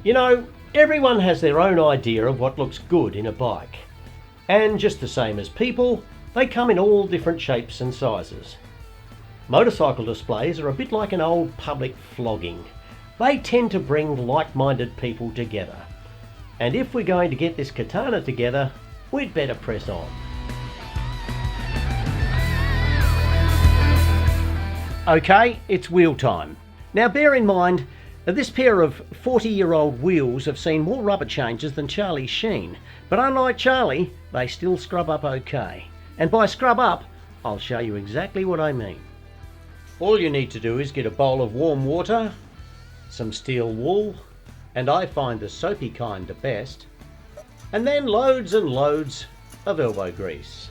You know, everyone has their own idea of what looks good in a bike. And just the same as people, they come in all different shapes and sizes. Motorcycle displays are a bit like an old public flogging. They tend to bring like-minded people together. And if we're going to get this Katana together, we'd better press on. Okay, it's wheel time. Now bear in mind, this pair of 40-year-old wheels have seen more rubber changes than Charlie Sheen, but unlike Charlie, they still scrub up okay. And by scrub up, I'll show you exactly what I mean. All you need to do is get a bowl of warm water, some steel wool, and I find the soapy kind the best, and then loads and loads of elbow grease.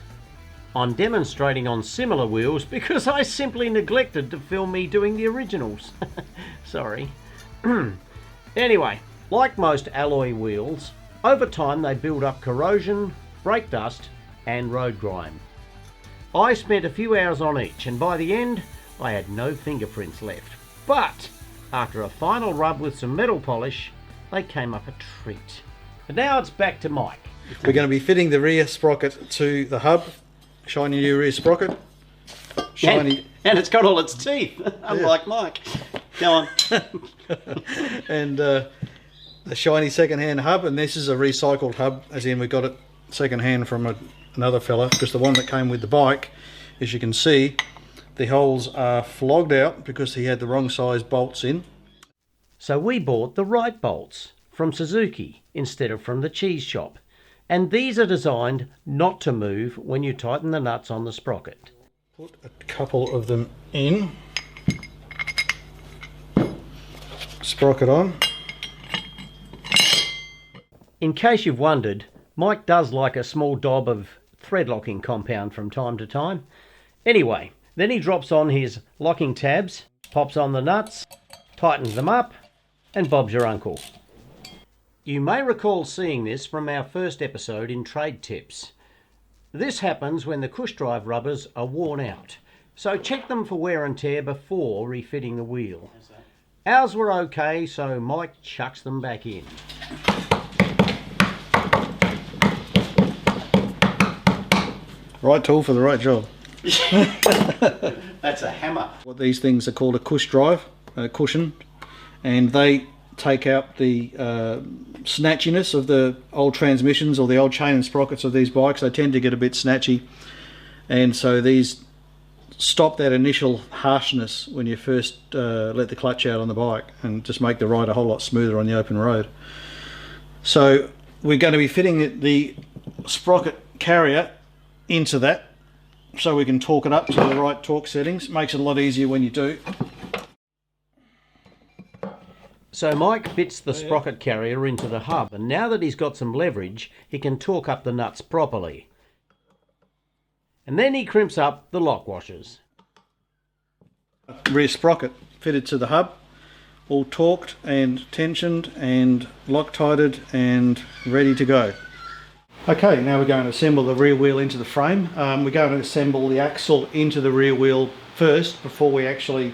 I'm demonstrating on similar wheels because I simply neglected to film me doing the originals. Sorry. Anyway, like most alloy wheels, over time they build up corrosion, brake dust and road grime. I spent a few hours on each and by the end I had no fingerprints left. But after a final rub with some metal polish, they came up a treat. And now it's back to Mike. We're going to be fitting the rear sprocket to the hub. Shiny new rear sprocket. Shiny. And it's got all its teeth, unlike Mike. Go on. And a shiny second-hand hub, and this is a recycled hub, as in we got it second-hand from another fella, because the one that came with the bike, as you can see, the holes are flogged out because he had the wrong size bolts in. So we bought the right bolts from Suzuki instead of from the cheese shop. And these are designed not to move when you tighten the nuts on the sprocket. Put a couple of them in. Sprocket on. In case you've wondered, Mike does like a small daub of thread locking compound from time to time. Anyway, then he drops on his locking tabs, pops on the nuts, tightens them up, and Bob's your uncle. You may recall seeing this from our first episode in Trade Tips. This happens when the cush drive rubbers are worn out, so check them for wear and tear before refitting the wheel. Ours were okay, so Mike chucks them back in. Right tool for the right job. That's a hammer. What these things are called a cush drive, a cushion, and they take out the snatchiness of the old transmissions or the old chain and sprockets of these bikes. They tend to get a bit snatchy, and so these stop that initial harshness when you first let the clutch out on the bike, and just make the ride a whole lot smoother on the open road. So we're going to be fitting the sprocket carrier into that so we can torque it up to the right torque settings. Makes it a lot easier when you do. So Mike fits the sprocket carrier into the hub, and now that he's got some leverage, he can torque up the nuts properly. And then he crimps up the lock washers. Rear sprocket fitted to the hub, all torqued and tensioned and Loctited and ready to go. Okay, now we're going to assemble the rear wheel into the frame. We're going to assemble the axle into the rear wheel first before we actually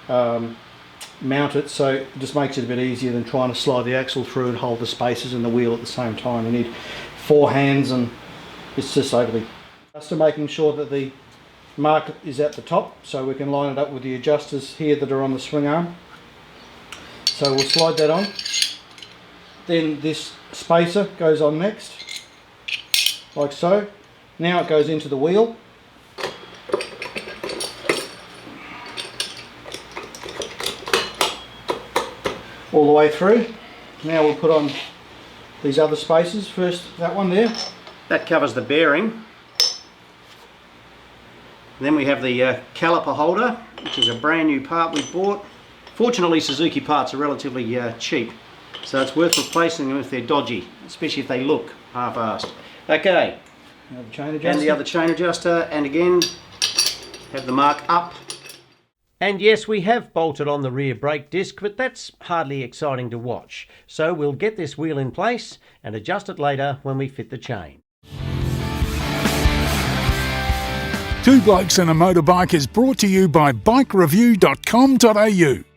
mount it, so it just makes it a bit easier than trying to slide the axle through and hold the spacers in the wheel at the same time. You need 4 hands and it's just overly. Just making sure that the mark is at the top so we can line it up with the adjusters here that are on the swing arm. So we'll slide that on. Then this spacer goes on next, like so. Now it goes into the wheel. All the way through. Now we'll put on these other spacers. First, that one there. That covers the bearing. And then we have the caliper holder, which is a brand new part we bought. Fortunately, Suzuki parts are relatively cheap, so it's worth replacing them if they're dodgy, especially if they look half-assed. Okay, Another chain adjuster. and the other chain adjuster, and again, have the mark up. And yes, we have bolted on the rear brake disc, but that's hardly exciting to watch. So we'll get this wheel in place and adjust it later when we fit the chain. Two Blokes and a Motorbike is brought to you by bikereview.com.au.